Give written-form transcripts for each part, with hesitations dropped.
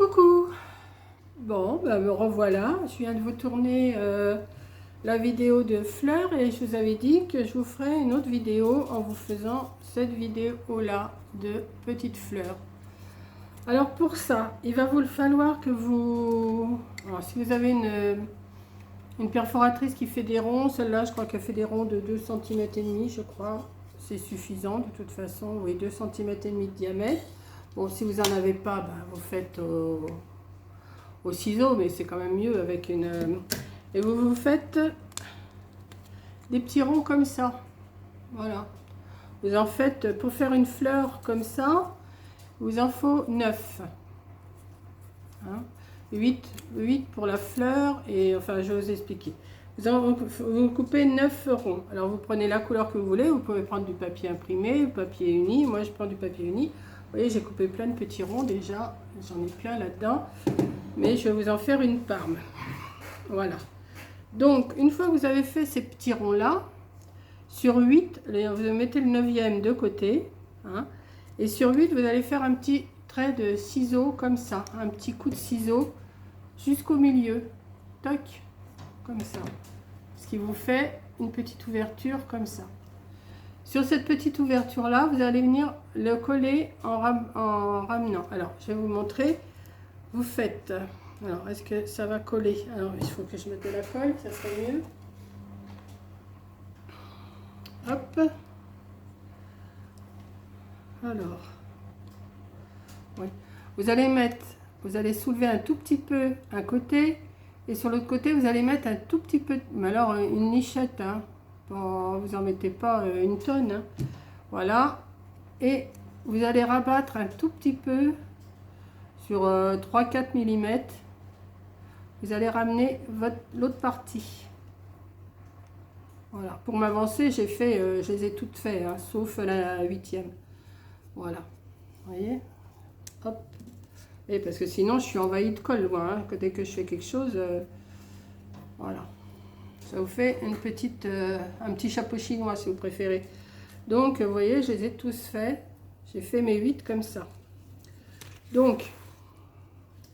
Coucou. Bon, ben, me revoilà. Je viens de vous tourner la vidéo de fleurs et je vous avais dit que je vous ferai une autre vidéo en vous faisant cette vidéo-là de petites fleurs. Alors pour ça, il va vous falloir que vous... Alors, si vous avez une perforatrice qui fait des ronds, celle-là je crois qu'elle fait des ronds de 2 cm et demi, je crois. C'est suffisant de toute façon, oui, 2 cm et demi de diamètre. Bon, si vous n'en avez pas, ben, vous faites au ciseau, mais c'est quand même mieux avec une... Et vous faites des petits ronds comme ça. Voilà. Vous en faites, pour faire une fleur comme ça, vous en faut 9. Hein, 8 pour la fleur, et enfin, je vais vous expliquer. Vous coupez 9 ronds. Alors, vous prenez la couleur que vous voulez. Vous pouvez prendre du papier imprimé, papier uni. Moi, je prends du papier uni. Vous voyez, j'ai coupé plein de petits ronds déjà. J'en ai plein là-dedans. Mais je vais vous en faire une parme. Voilà. Donc, une fois que vous avez fait ces petits ronds-là, sur 8, vous mettez le 9e de côté. Hein, et sur 8, vous allez faire un petit trait de ciseau comme ça. Un petit coup de ciseau jusqu'au milieu. Toc, comme ça. Ce qui vous fait une petite ouverture comme ça. Sur cette petite ouverture-là, vous allez venir le coller en ramenant. Alors, je vais vous montrer. Vous faites... Alors, est-ce que ça va coller? Alors, il faut que je mette de la colle, ça serait mieux. Hop. Alors. Oui. Vous allez soulever un tout petit peu un côté. Et sur l'autre côté, vous allez mettre un tout petit peu... Mais alors, une nichette. Hein. Bon, vous n'en mettez pas une tonne. Hein. Voilà. Et vous allez rabattre un tout petit peu sur 3-4 mm. Vous allez ramener l'autre partie. Voilà. Pour m'avancer, je les ai toutes faites, hein, sauf la 8e. Voilà. Vous voyez? Hop. Et parce que sinon, je suis envahie de colle, moi. Hein. Dès que je fais quelque chose, voilà. Ça vous fait un petit chapeau chinois, si vous préférez. Donc, vous voyez, je les ai tous faits. J'ai fait mes 8 comme ça. Donc,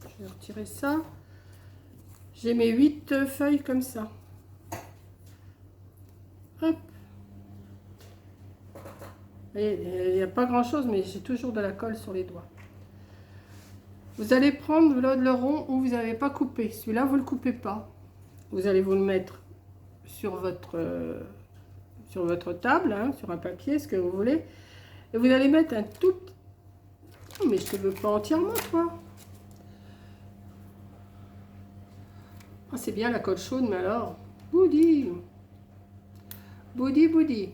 je vais retirer ça. J'ai mes 8 feuilles comme ça. Hop. Il n'y a pas grand chose, mais j'ai toujours de la colle sur les doigts. Vous allez prendre le rond où vous n'avez pas coupé. Celui-là, vous ne le coupez pas. Vous allez vous le mettre sur votre table, hein, sur un papier, ce que vous voulez. Et vous allez mettre un tout... Oh, mais je ne te veux pas entièrement, toi. Oh, c'est bien la colle chaude, mais alors... Boudi. Boudi, boudi.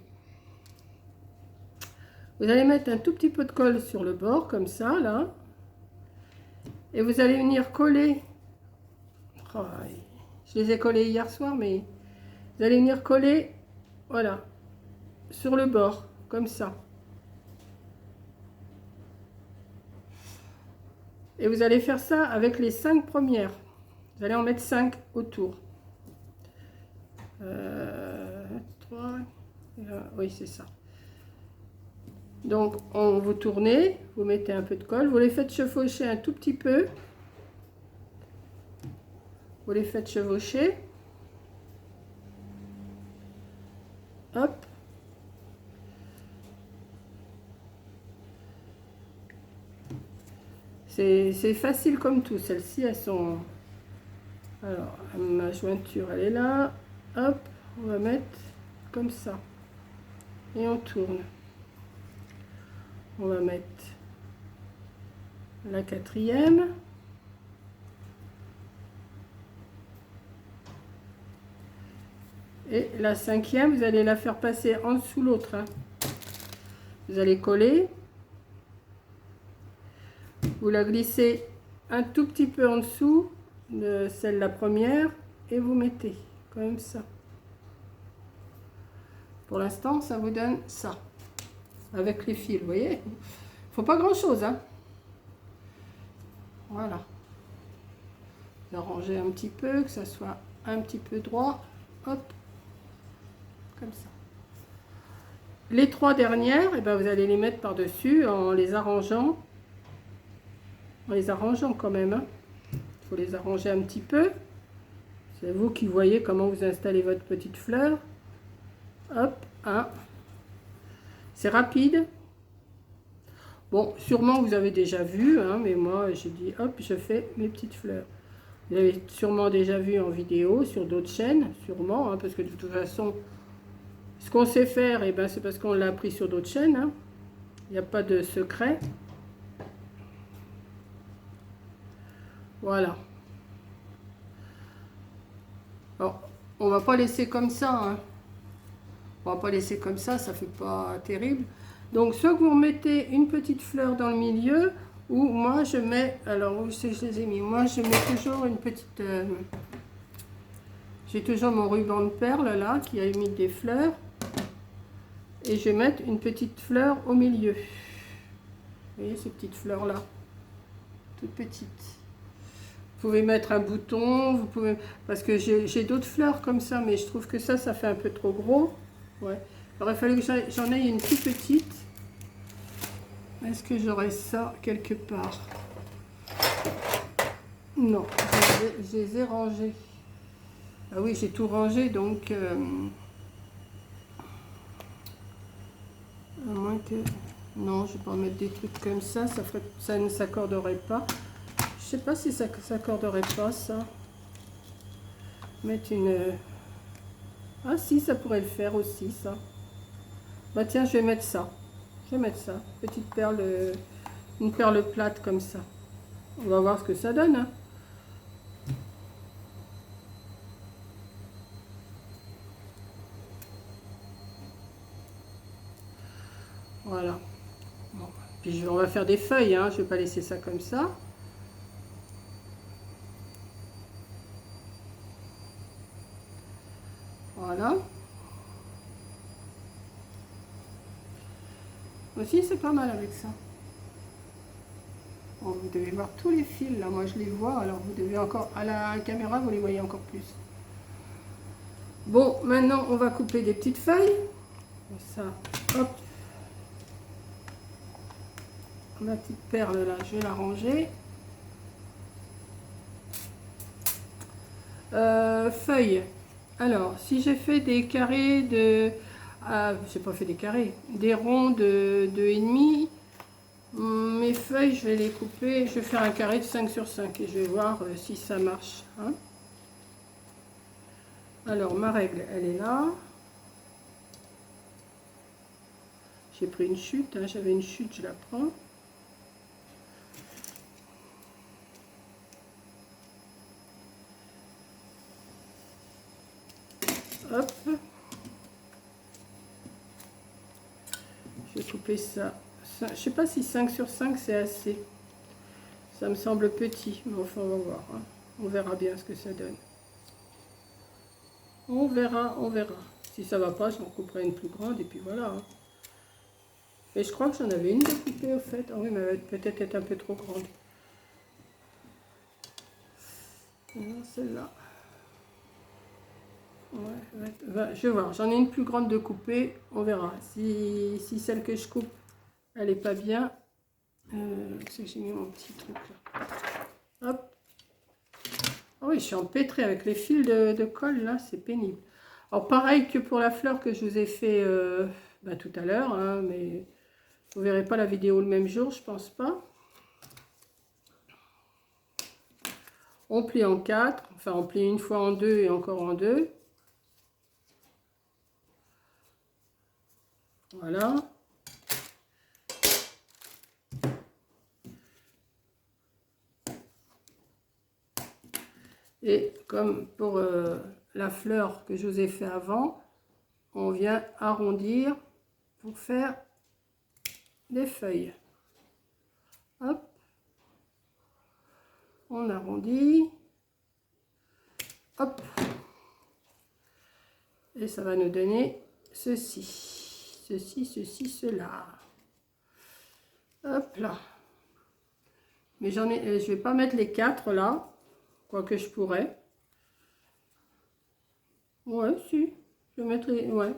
Vous allez mettre un tout petit peu de colle sur le bord, comme ça, là. Et vous allez venir coller. Oh, je les ai collés hier soir, mais... Vous allez venir coller, voilà, sur le bord, comme ça. Et vous allez faire ça avec les 5 premières. Vous allez en mettre 5 autour. 3, oui, c'est ça. Donc, vous tournez, vous mettez un peu de colle, vous les faites chevaucher un tout petit peu. Vous les faites chevaucher. Hop. C'est facile comme tout. Celles-ci, elles sont... Alors, ma jointure, elle est là. Hop, on va mettre comme ça. Et on tourne. On va mettre la 4e. Et la 5e, vous allez la faire passer en dessous l'autre. Hein. Vous allez coller. Vous la glissez un tout petit peu en dessous de celle la première et vous mettez comme ça. Pour l'instant, ça vous donne ça. Avec les fils, vous voyez. Il faut pas grand chose, hein. Voilà. Arranger un petit peu, que ça soit un petit peu droit. Hop. Comme ça. Les 3 dernières, eh ben, vous allez les mettre par-dessus en les arrangeant. en les arrangeant quand même. Hein. Il faut les arranger un petit peu. C'est vous qui voyez comment vous installez votre petite fleur. Hop, hein. C'est rapide. Bon, sûrement vous avez déjà vu, hein, mais moi j'ai dit hop, je fais mes petites fleurs. Vous avez sûrement déjà vu en vidéo sur d'autres chaînes, sûrement, hein, parce que de toute façon, ce qu'on sait faire, eh ben, c'est parce qu'on l'a appris sur d'autres chaînes. Hein. Il n'y a pas de secret. Voilà. Alors, on va pas laisser comme ça. Hein. On va pas laisser comme ça fait pas terrible. Donc, soit vous remettez une petite fleur dans le milieu, ou moi je mets, alors où c'est que je les ai mis, moi je mets toujours une petite, j'ai toujours mon ruban de perles là, qui a mis des fleurs, et je vais mettre une petite fleur au milieu. Vous voyez ces petites fleurs là, toutes petites. Vous pouvez mettre un bouton, vous pouvez, parce que j'ai d'autres fleurs comme ça, mais je trouve que ça fait un peu trop gros. Ouais. Il aurait fallu que j'en aie une toute petite. Est-ce que j'aurais ça quelque part? Non, je les ai rangés. Ah oui, j'ai tout rangé, donc... à moins que... Non, je vais pas mettre des trucs comme ça, ça ne s'accorderait pas. Je sais pas si ça s'accorderait pas, ça. Mettre une... Ah si, ça pourrait le faire aussi, ça. Bah tiens, je vais mettre ça. Je vais mettre ça. Petite perle, une perle plate comme ça. On va voir ce que ça donne. Hein. Voilà. Bon. Puis on va faire des feuilles, hein. Je ne vais pas laisser ça comme ça. Voilà. Aussi, c'est pas mal avec ça. Bon, vous devez voir tous les fils, là. Moi, je les vois. Alors, vous devez encore... À la caméra, vous les voyez encore plus. Bon, maintenant, on va couper des petites feuilles. Ça, hop. Ma petite perle, là, je vais la ranger. Feuilles. Alors, si j'ai fait des carrés de... j'ai pas fait des carrés. Des ronds de 2,5. Mes feuilles, je vais les couper. Je vais faire un carré de 5 sur 5 et je vais voir si ça marche. Hein. Alors, ma règle, elle est là. J'ai pris une chute. Hein. J'avais une chute, je la prends. Hop. Je vais couper ça. Je ne sais pas si 5 sur 5 c'est assez. Ça me semble petit, mais enfin on va voir. Hein. On verra bien ce que ça donne. On verra, on verra. Si ça va pas, j'en couperai une plus grande et puis voilà. Hein. Et je crois que j'en avais une de coupée au fait. Ah oui, mais elle va peut-être être un peu trop grande. Celle-là. Ouais, je vais voir. J'en ai une plus grande de couper. On verra. Si celle que je coupe, elle est pas bien. C'est que j'ai mis mon petit truc là. Hop. Oh oui, je suis empêtrée avec les fils de colle là. C'est pénible. Alors pareil que pour la fleur que je vous ai fait tout à l'heure. Hein, mais vous verrez pas la vidéo le même jour, je pense pas. On plie en 4. Enfin, on plie une fois en 2 et encore en 2. Voilà. Et comme pour la fleur que je vous ai fait avant, on vient arrondir pour faire des feuilles. Hop. On arrondit. Hop. Et ça va nous donner ceci. Ceci, ceci, cela. Hop là. Mais je vais pas mettre les 4 là. Quoique je pourrais. Ouais, si. Je vais mettre les... Ouais.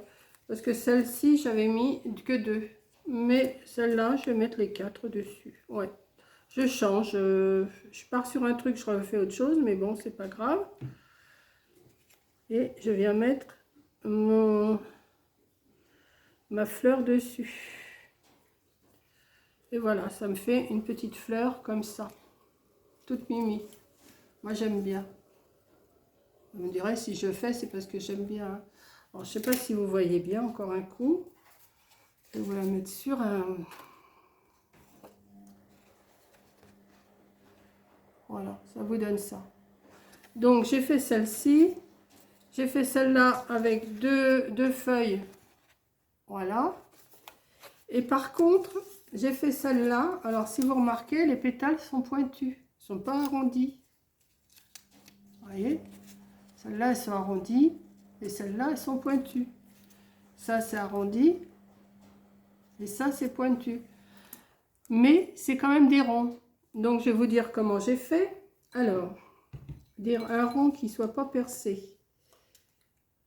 Parce que celle-ci, j'avais mis que 2. Mais celle-là, je vais mettre les 4 dessus. Ouais. je change. Je pars sur un truc, je refais autre chose, mais bon, c'est pas grave. Et je viens mettre ma fleur dessus. Et voilà, ça me fait une petite fleur comme ça. Toute mimi. Moi, j'aime bien. Vous me direz, si je fais, c'est parce que j'aime bien. Hein. Alors, je sais pas si vous voyez bien, encore un coup. Je vais vous la mettre sur un... Voilà, ça vous donne ça. Donc, j'ai fait celle-ci. J'ai fait celle-là avec deux feuilles. Voilà. Et par contre, j'ai fait celle-là. Alors, si vous remarquez, les pétales sont pointus. Ils ne sont pas arrondis. Vous voyez? Celles-là, elles sont arrondies. Et celles-là, elles sont pointues. Ça, c'est arrondi. Et ça, c'est pointu. Mais c'est quand même des ronds. Donc, je vais vous dire comment j'ai fait. Alors, un rond qui ne soit pas percé.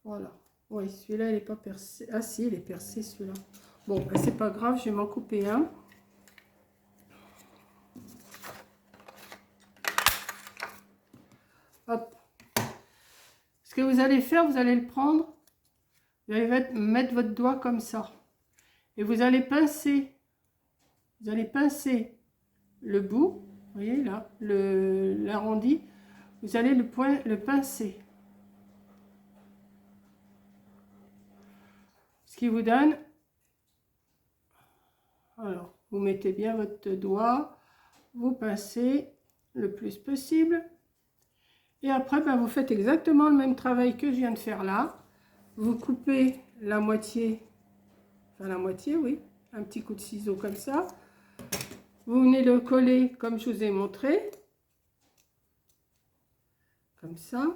Voilà. Oui, celui-là, il n'est pas percé. Ah si, il est percé, celui-là. Bon, ben, c'est pas grave, je vais m'en couper un. Hop. Ce que vous allez faire, vous allez le prendre. Vous allez mettre votre doigt comme ça. Et vous allez pincer. Vous allez pincer le bout. Vous voyez là, l'arrondi. Vous allez le pincer. Ce qui vous donne... Alors, vous mettez bien votre doigt. Vous pincez le plus possible. Et après, ben, vous faites exactement le même travail que je viens de faire là. Vous coupez la moitié. Enfin, la moitié, oui. Un petit coup de ciseau comme ça. Vous venez le coller comme je vous ai montré. Comme ça.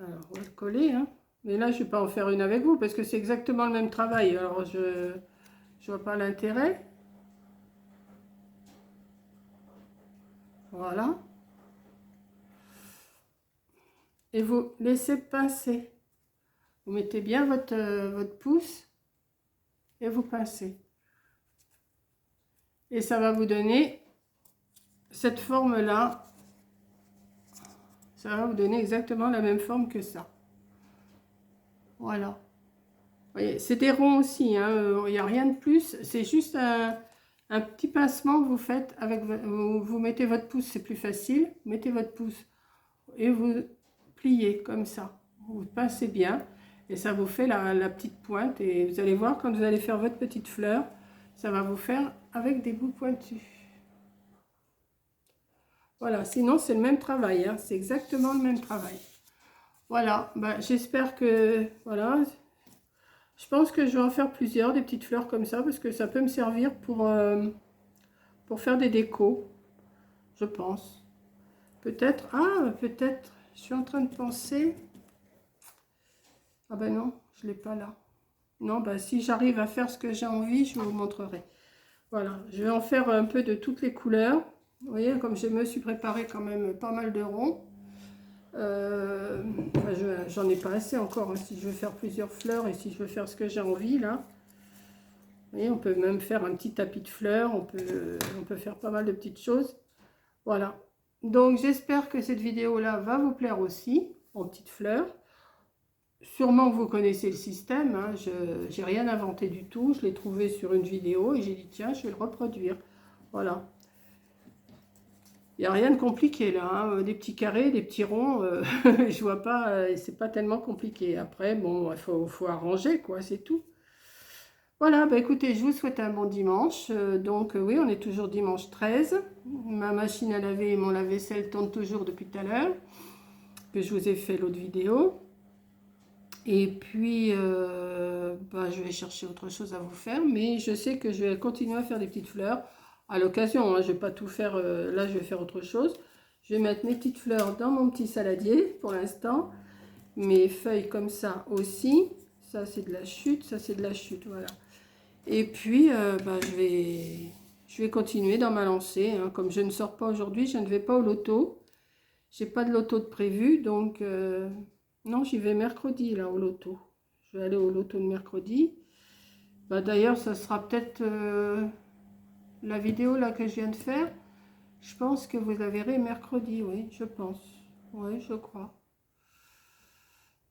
Alors, on va le coller. Hein. Mais là, je ne vais pas en faire une avec vous parce que c'est exactement le même travail. Alors, je ne vois pas l'intérêt. Voilà. Et vous laissez pincer. Vous mettez bien votre pouce et vous pincez. Et ça va vous donner cette forme-là. Ça va vous donner exactement la même forme que ça. Voilà. Vous voyez, c'est des ronds aussi, hein. Il n'y a rien de plus. C'est juste un petit pincement que vous faites. Vous mettez votre pouce, c'est plus facile. Vous mettez votre pouce et vous pliez comme ça. Vous pincez bien. Et ça vous fait la petite pointe. Et vous allez voir, quand vous allez faire votre petite fleur, ça va vous faire avec des bouts pointus. Voilà, sinon c'est le même travail, hein. C'est exactement le même travail. Voilà, bah, j'espère que, voilà, je pense que je vais en faire plusieurs, des petites fleurs comme ça, parce que ça peut me servir pour faire des décos, je pense. Peut-être, peut-être, je suis en train de penser, ah ben non, je ne l'ai pas là. Non, bah si j'arrive à faire ce que j'ai envie, je vous montrerai. Voilà, je vais en faire un peu de toutes les couleurs. Vous voyez, comme je me suis préparé quand même pas mal de ronds. J'en ai pas assez encore, hein, si je veux faire plusieurs fleurs et si je veux faire ce que j'ai envie là. Vous voyez, on peut même faire un petit tapis de fleurs, on peut faire pas mal de petites choses. Voilà. Donc j'espère que cette vidéo là va vous plaire aussi, en petites fleurs. Sûrement que vous connaissez le système, hein, je n'ai rien inventé du tout, je l'ai trouvé sur une vidéo et j'ai dit tiens, je vais le reproduire. Voilà. Il n'y a rien de compliqué là, hein. Des petits carrés, des petits ronds, je vois pas, c'est pas tellement compliqué. Après, bon, il faut arranger quoi, c'est tout. Voilà, bah écoutez, je vous souhaite un bon dimanche. Oui, on est toujours dimanche 13. Ma machine à laver et mon lave-vaisselle tournent toujours depuis tout à l'heure, que je vous ai fait l'autre vidéo. Et puis, je vais chercher autre chose à vous faire, mais je sais que je vais continuer à faire des petites fleurs. À l'occasion, hein, je ne vais pas tout faire, là je vais faire autre chose. Je vais mettre mes petites fleurs dans mon petit saladier pour l'instant. Mes feuilles comme ça aussi. Ça c'est de la chute, ça c'est de la chute, voilà. Et puis, je vais continuer dans ma lancée. Hein. Comme je ne sors pas aujourd'hui, je ne vais pas au loto. J'ai pas de loto de prévu, donc non, j'y vais mercredi là au loto. Je vais aller au loto de mercredi. Bah, d'ailleurs, ça sera peut-être... La vidéo là que je viens de faire, je pense que vous la verrez mercredi, oui, je pense. Oui, je crois.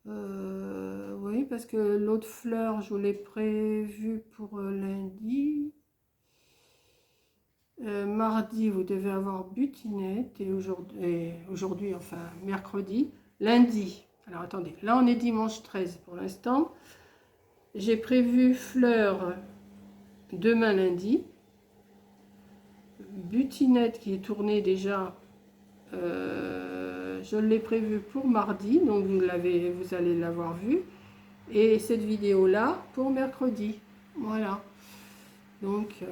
Oui, parce que l'autre fleur, je vous l'ai prévu pour lundi. Mardi, vous devez avoir butinette. Et aujourd'hui, enfin mercredi. Lundi, alors attendez, là on est dimanche 13 pour l'instant. J'ai prévu fleur demain lundi. Butinette qui est tournée déjà. Je l'ai prévu pour mardi, donc vous allez l'avoir vu. Et cette vidéo là pour mercredi. Voilà. Donc,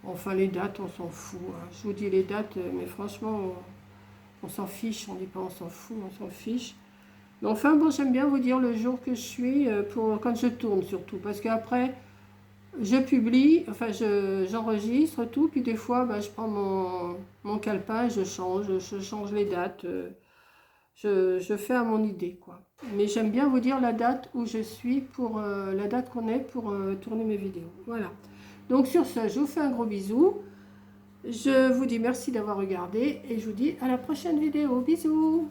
enfin les dates, on s'en fout. Hein. Je vous dis les dates, mais franchement, on s'en fiche. On dit pas on s'en fout, on s'en fiche. Mais enfin, bon, j'aime bien vous dire le jour que je suis, quand je tourne surtout. Parce qu'après, je publie, enfin j'enregistre tout, puis des fois je prends mon calepin, je change les dates, je fais à mon idée quoi. Mais j'aime bien vous dire la date où je suis pour la date qu'on est pour tourner mes vidéos. Voilà. Donc sur ce, je vous fais un gros bisou. Je vous dis merci d'avoir regardé et je vous dis à la prochaine vidéo. Bisous.